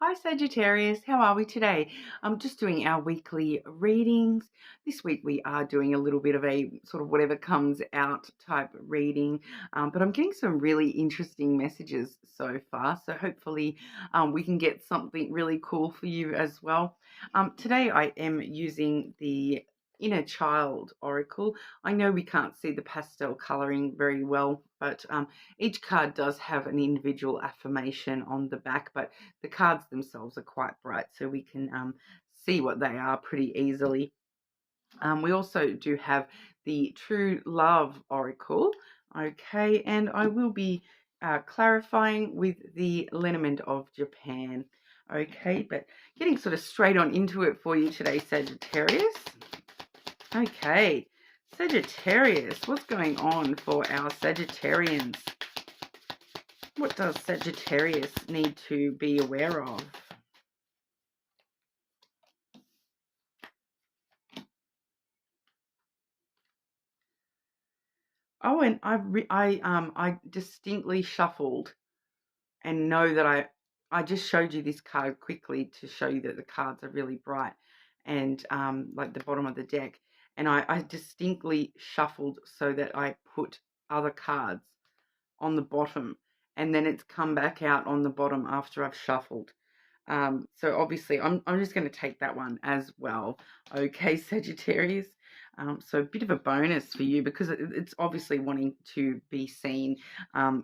Hi Sagittarius, how are we today? I'm just doing our weekly readings. This week we are doing a little bit of a sort of whatever comes out type reading, but I'm getting some really interesting messages so far. So hopefully we can get something really cool for you as well. Today I am using the Inner Child Oracle. I know we can't see the pastel coloring very well, but each card does have an individual affirmation on the back, but the cards themselves are quite bright, so we can see what they are pretty easily. We also do have the True Love Oracle, okay, and I will be clarifying with the lenormand of Japan, okay, but getting sort of straight on into it for you today, Sagittarius. Okay, Sagittarius, what's going on for our Sagittarians? What does Sagittarius need to be aware of? Oh, and I distinctly shuffled and know that I just showed you this card quickly to show you that the cards are really bright and like the bottom of the deck. And I distinctly shuffled so that I put other cards on the bottom, and then it's come back out on the bottom after I've shuffled. So obviously I'm just going to take that one as well. Okay, Sagittarius. So a bit of a bonus for you because it's obviously wanting to be seen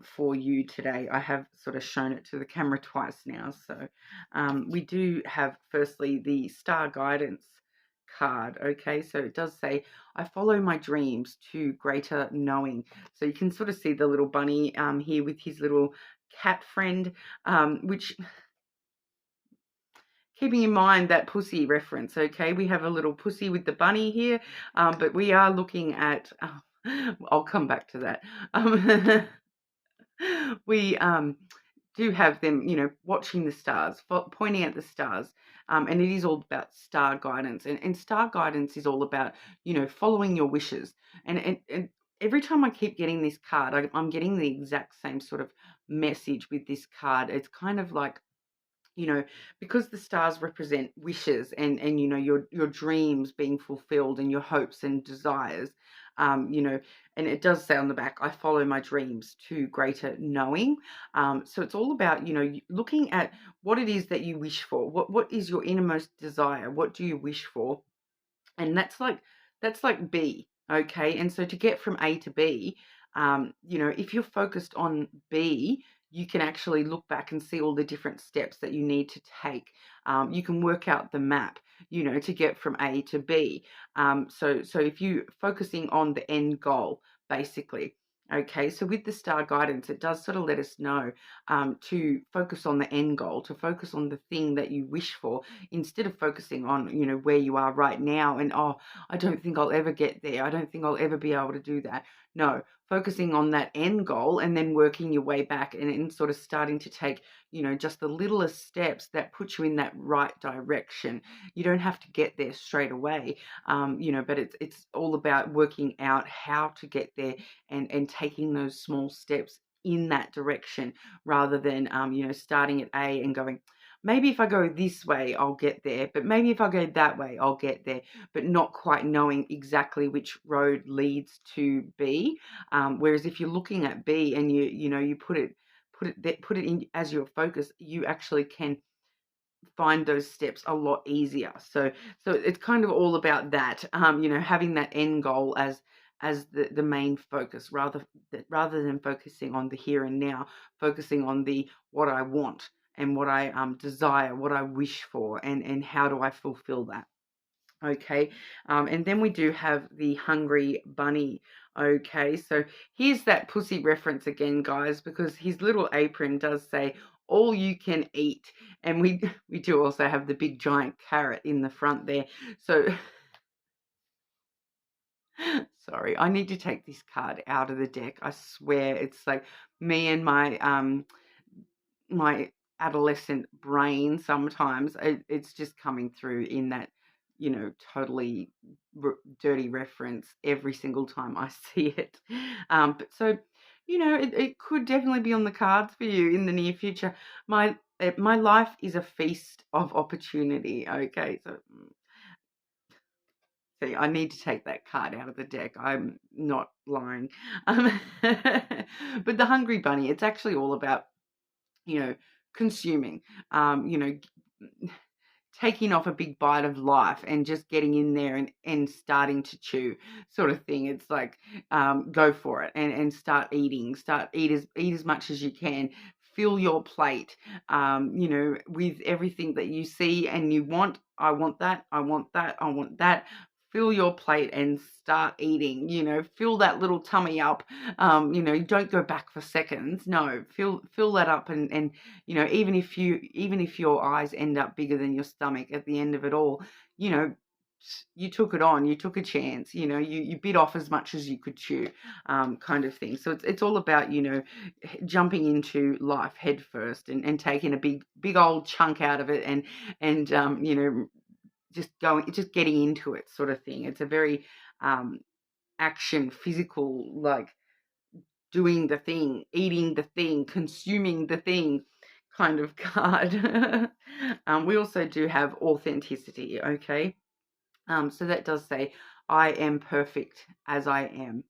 for you today. I have sort of shown it to the camera twice now. So we do have firstly the Star Guidance card. Okay, so it does say, I follow my dreams to greater knowing. So you can sort of see the little bunny here with his little cat friend, which keeping in mind that pussy reference, okay? We have a little pussy with the bunny here, but we are looking at, I'll come back to that. We do have them, watching the stars, pointing at the stars, and it is all about star guidance. And star guidance is all about, following your wishes. And every time I keep getting this card, I'm getting the exact same sort of message with this card. It's kind of like, because the stars represent wishes and your dreams being fulfilled and your hopes and desires, and it does say on the back, I follow my dreams to greater knowing. So it's all about, looking at what it is that you wish for. What is your innermost desire? What do you wish for? And that's like B, okay? And so to get from A to B, if you're focused on B, you can actually look back and see all the different steps that you need to take. You can work out the map, to get from A to B. So if you're focusing on the end goal, basically. Okay, so with the star guidance, it does sort of let us know to focus on the end goal, to focus on the thing that you wish for, instead of focusing on, where you are right now and, oh, I don't think I'll ever get there. I don't think I'll ever be able to do that. No, focusing on that end goal and then working your way back and sort of starting to take, just the littlest steps that put you in that right direction. You don't have to get there straight away, but it's all about working out how to get there and taking those small steps in that direction rather than, starting at A and going, maybe if I go this way, I'll get there, but maybe if I go that way, I'll get there, but not quite knowing exactly which road leads to B. Whereas if you're looking at B and you put it in as your focus, you actually can find those steps a lot easier. So it's kind of all about that, having that end goal as the main focus rather than focusing on the here and now, focusing on the what I want and what I desire, what I wish for, and how do I fulfill that. Okay, and then we do have the hungry bunny. Okay, so here's that pussy reference again, guys, because his little apron does say all you can eat, and we do also have the big giant carrot in the front there. So sorry, I need to take this card out of the deck. I swear, it's like me and my adolescent brain sometimes. It's just coming through in that, totally dirty reference every single time I see it. But so, it could definitely be on the cards for you in the near future. My My life is a feast of opportunity. Okay, so see, I need to take that card out of the deck. I'm not lying. But the Hungry Bunny, it's actually all about, you know, consuming, you know, taking off a big bite of life and just getting in there and starting to chew, sort of thing. It's like, go for it and start eating, eat as much as you can, fill your plate, you know, with everything that you see and you want. I want that, I want that, I want that. Fill your plate and start eating, you know, fill that little tummy up. You know, don't go back for seconds. No, fill that up, and you know, even if your eyes end up bigger than your stomach at the end of it all, you know, you took it on, you took a chance, you know, you bit off as much as you could chew, kind of thing. So it's all about, you know, jumping into life head first and taking a big old chunk out of it, and you know, just getting into it, sort of thing. It's a very action, physical, like doing the thing, eating the thing, consuming the thing kind of card. We also do have authenticity, okay? So that does say, I am perfect as I am,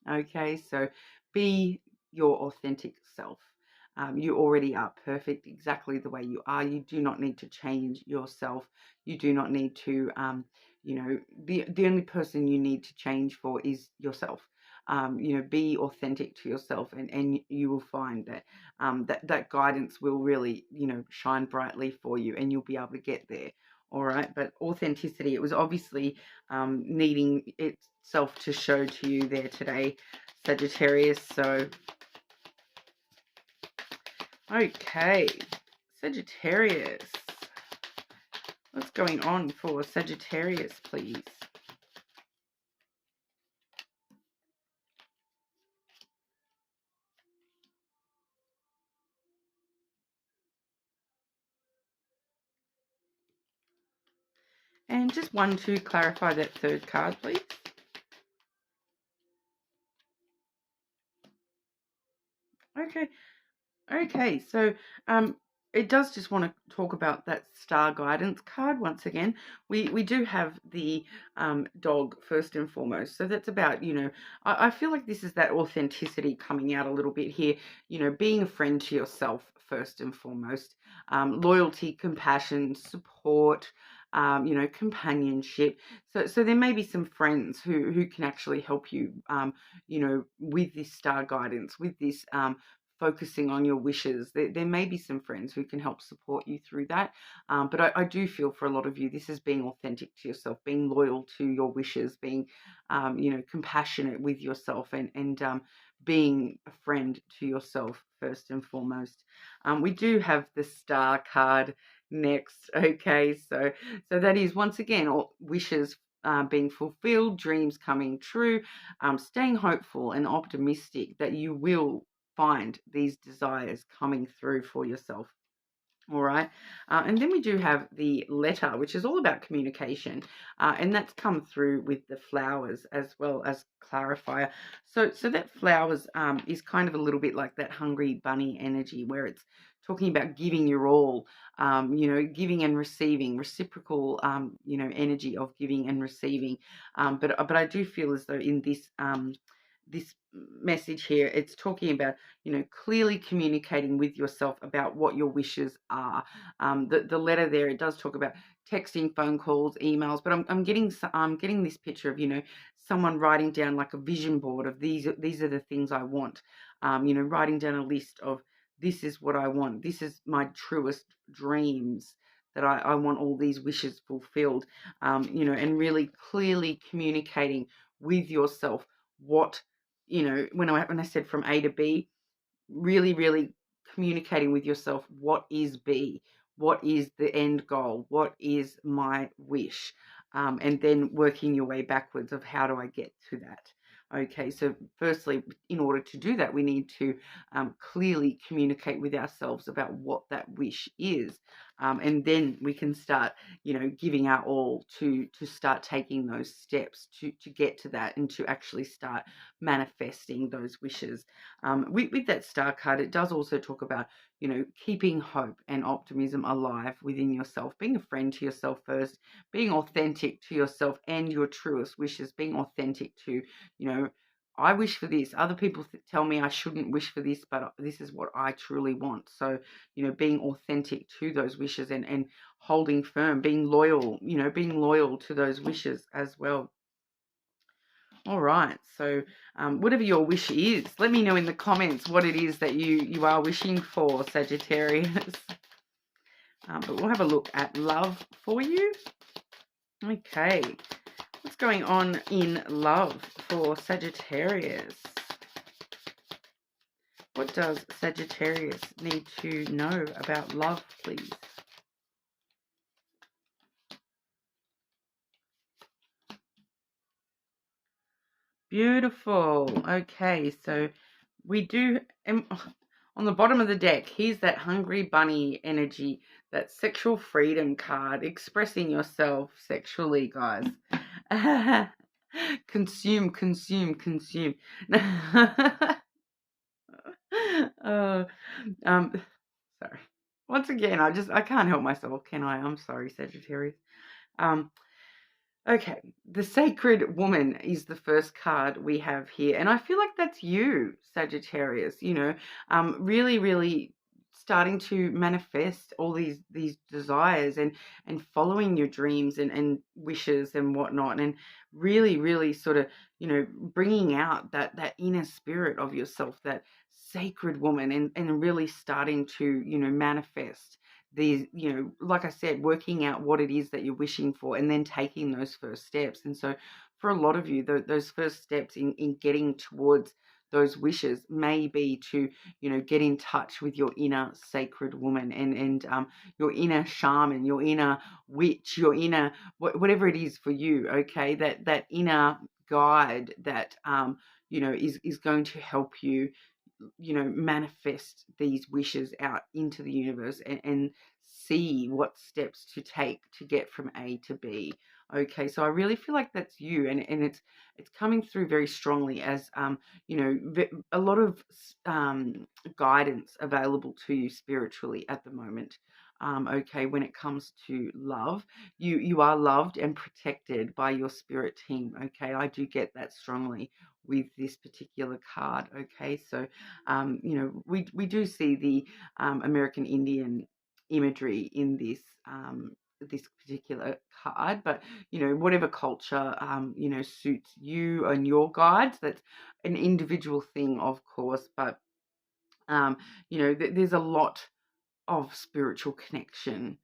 okay? So be your authentic self. You already are perfect exactly the way you are. You do not need to change yourself. You do not need to, you know, the only person you need to change for is yourself. You know, be authentic to yourself, and you will find that that guidance will really, you know, shine brightly for you, and you'll be able to get there. All right, but authenticity, it was obviously needing itself to show to you there today, Sagittarius. So, okay, Sagittarius. What's going on for Sagittarius, please? And just one to clarify that third card, please. Okay. Okay, so it does just want to talk about that star guidance card once again. We do have the dog first and foremost, so that's about, you know, I feel like this is that authenticity coming out a little bit here. You know, being a friend to yourself first and foremost, loyalty, compassion, support. You know, companionship. So there may be some friends who can actually help you. You know, with this star guidance, with this focusing on your wishes. There may be some friends who can help support you through that. But I do feel for a lot of you, this is being authentic to yourself, being loyal to your wishes, being, you know, compassionate with yourself, and being a friend to yourself first and foremost. We do have the star card next. Okay, so that is once again all wishes being fulfilled, dreams coming true, staying hopeful and optimistic that you will find these desires coming through for yourself. All right. And then we do have the letter, which is all about communication. And that's come through with the flowers as well as clarifier. So that flowers is kind of a little bit like that hungry bunny energy, where it's talking about giving your all, you know, giving and receiving, reciprocal, you know, energy of giving and receiving. But I do feel as though in this message here, it's talking about, you know, clearly communicating with yourself about what your wishes are. The letter there, it does talk about texting, phone calls, emails, but I'm getting this picture of, you know, someone writing down like a vision board of these are the things I want. You know, writing down a list of, this is what I want. This is my truest dreams, that I want all these wishes fulfilled. You know, and really clearly communicating with yourself what, you know, when I said from A to B, really, really communicating with yourself, what is B? What is the end goal? What is my wish? And then working your way backwards of, how do I get to that? Okay, so firstly, in order to do that, we need to clearly communicate with ourselves about what that wish is. And then we can start, giving our all to start taking those steps to get to that and to actually start manifesting those wishes. With that star card, it does also talk about, keeping hope and optimism alive within yourself, being a friend to yourself first, being authentic to yourself and your truest wishes, being authentic to, I wish for this. Other people tell me I shouldn't wish for this, but this is what I truly want. So, being authentic to those wishes and holding firm, being loyal, being loyal to those wishes as well. All right. So, whatever your wish is, let me know in the comments what it is that you are wishing for, Sagittarius. But we'll have a look at love for you. Okay. What's going on in love for Sagittarius? What does Sagittarius need to know about love, please? Beautiful. Okay, so we do, on the bottom of the deck, here's that hungry bunny energy, that sexual freedom card, expressing yourself sexually, guys. Consume, consume, consume. uh, sorry. Once again, I can't help myself, can I? I'm sorry, Sagittarius. Okay, the Sacred Woman is the first card we have here, and I feel like that's you, Sagittarius. Really, really starting to manifest all these desires and following your dreams and wishes and whatnot, and really, really sort of bringing out that inner spirit of yourself, that sacred woman, and really starting to manifest these, like I said, working out what it is that you're wishing for and then taking those first steps. And so for a lot of you, those first steps in getting towards those wishes may be to, get in touch with your inner sacred woman and your inner shaman, your inner witch, your inner, whatever it is for you, okay? That inner guide that, is going to help you manifest these wishes out into the universe and see what steps to take to get from A to B. Okay, so I really feel like that's you, and it's coming through very strongly as a lot of guidance available to you spiritually at the moment. Okay, when it comes to love, you are loved and protected by your spirit team. Okay, I do get that strongly with this particular card. Okay, so we do see the American Indian imagery in this particular card, but whatever culture suits you and your guides, that's an individual thing, of course, but there's a lot of spiritual connection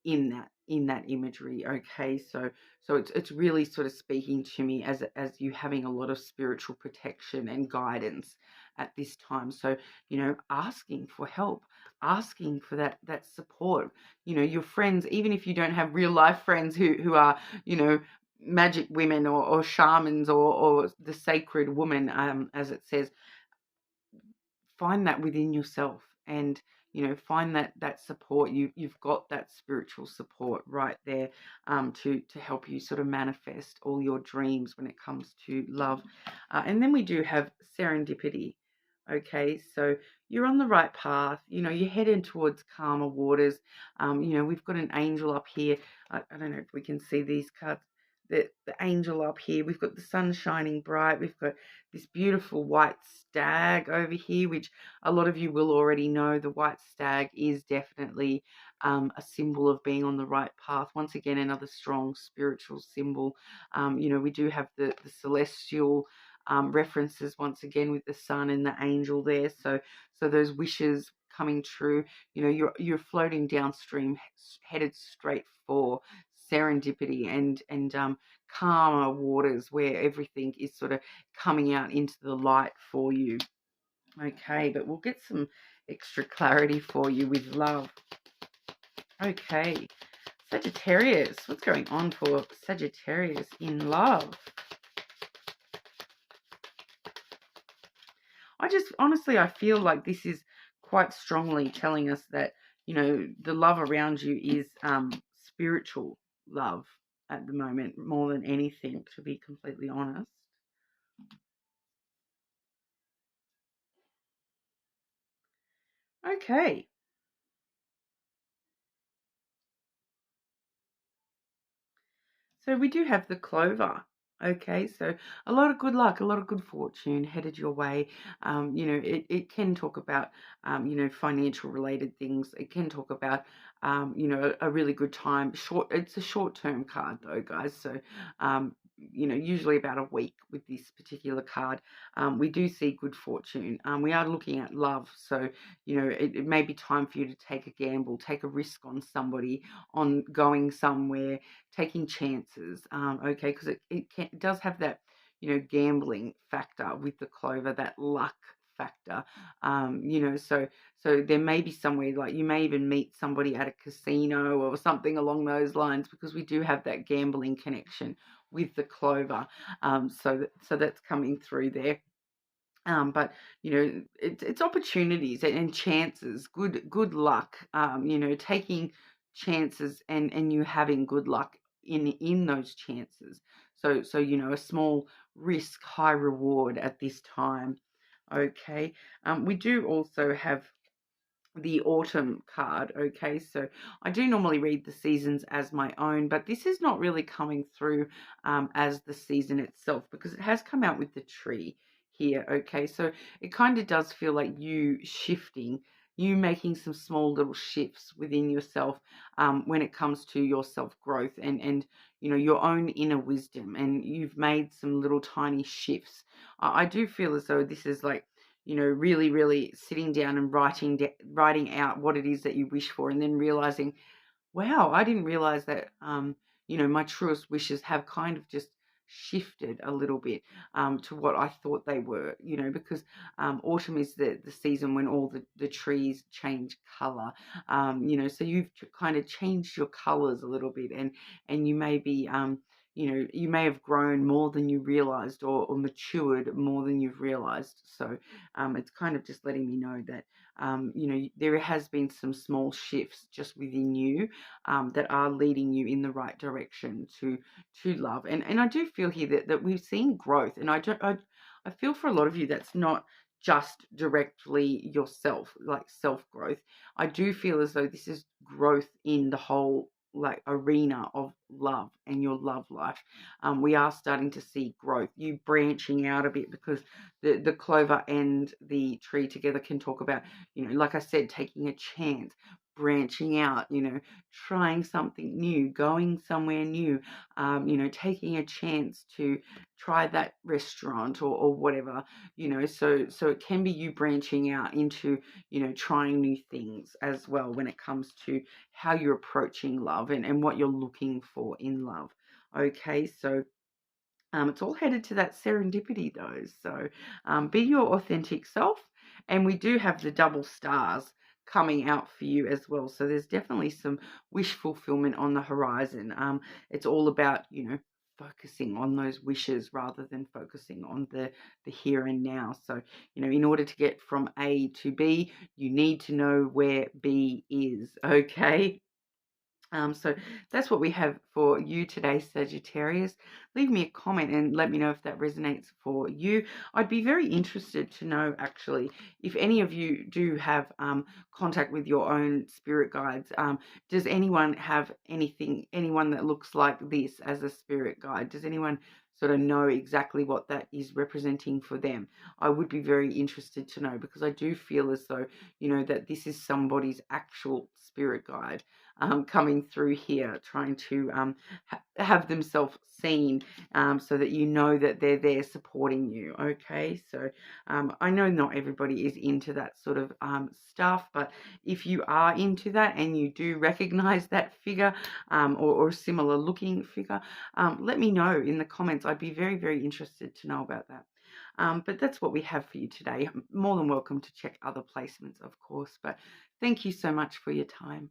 in that imagery. Okay, so it's really sort of speaking to me as you having a lot of spiritual protection and guidance at this time. So asking for help, asking for that support. Your friends, even if you don't have real life friends who are magic women or shamans or the sacred woman, as it says, find that within yourself and find that support. You've got that spiritual support right there to help you sort of manifest all your dreams when it comes to love. And then we do have serendipity. Okay, so you're on the right path. You're heading towards calmer waters. We've got an angel up here. I don't know if we can see these cards. The angel up here. We've got the sun shining bright. We've got this beautiful white stag over here, which a lot of you will already know. The white stag is definitely a symbol of being on the right path. Once again, another strong spiritual symbol. We do have the celestial references once again with the sun and the angel there. So those wishes coming true. You're floating downstream, headed straight for serendipity and calmer waters where everything is sort of coming out into the light for you. Okay, but we'll get some extra clarity for you with love. Okay, Sagittarius, what's going on for Sagittarius in love? I feel like this is quite strongly telling us that the love around you is spiritual love at the moment more than anything, to be completely honest. Okay. So we do have the clover. Okay, so a lot of good luck, a lot of good fortune headed your way. It can talk about, financial related things. It can talk about, a really good time. It's a short-term card though, guys. So, usually about a week with this particular card. We do see good fortune. We are looking at love. So, it may be time for you to take a gamble, take a risk on somebody, on going somewhere, taking chances, okay, because it does have that, gambling factor with the clover, that luck factor, so there may be somewhere, like you may even meet somebody at a casino or something along those lines, because we do have that gambling connection with the clover, so that's coming through there. But it's opportunities and chances, good luck. Taking chances and you having good luck in those chances. So a small risk, high reward at this time. Okay. We do also have the autumn card. Okay, so I do normally read the seasons as my own, but this is not really coming through as the season itself, because it has come out with the tree here. Okay, so it kind of does feel like you shifting, you making some small little shifts within yourself when it comes to your self growth and your own inner wisdom, and you've made some little tiny shifts. I do feel as though this is like, really, really sitting down and writing out what it is that you wish for, and then realizing, wow, I didn't realize that, my truest wishes have kind of just shifted a little bit to what I thought they were, because autumn is the season when all the trees change color, so you've kind of changed your colors a little bit, and you may be, you may have grown more than you realized, or matured more than you've realized. So it's kind of just letting me know that, there has been some small shifts just within you that are leading you in the right direction to love. And I do feel here that we've seen growth, and I feel for a lot of you that's not just directly yourself, like self growth. I do feel as though this is growth in the whole, like, arena of love and your love life. We are starting to see growth, you branching out a bit, because the clover and the tree together can talk about, like I said, taking a chance, branching out, trying something new, going somewhere new, taking a chance to try that restaurant, or whatever, so it can be you branching out into, trying new things as well when it comes to how you're approaching love, and what you're looking for in love. Okay, so it's all headed to that serendipity though. So be your authentic self. And we do have the double stars coming out for you as well. So there's definitely some wish fulfillment on the horizon. It's all about, focusing on those wishes rather than focusing on the here and now. So, in order to get from A to B, you need to know where B is. Okay. So that's what we have for you today, Sagittarius. Leave me a comment and let me know if that resonates for you. I'd be very interested to know, actually, if any of you do have contact with your own spirit guides. Does anyone have anyone that looks like this as a spirit guide? Does anyone sort of know exactly what that is representing for them? I would be very interested to know, because I do feel as though, that this is somebody's actual spirit guide coming through here, trying to have themselves seen, so that that they're there supporting you. Okay, so I know not everybody is into that sort of stuff, but if you are into that and you do recognize that figure, or a similar looking figure, let me know in the comments. I'd be very, very interested to know about that. But that's what we have for you today. I'm more than welcome to check other placements, of course, but thank you so much for your time.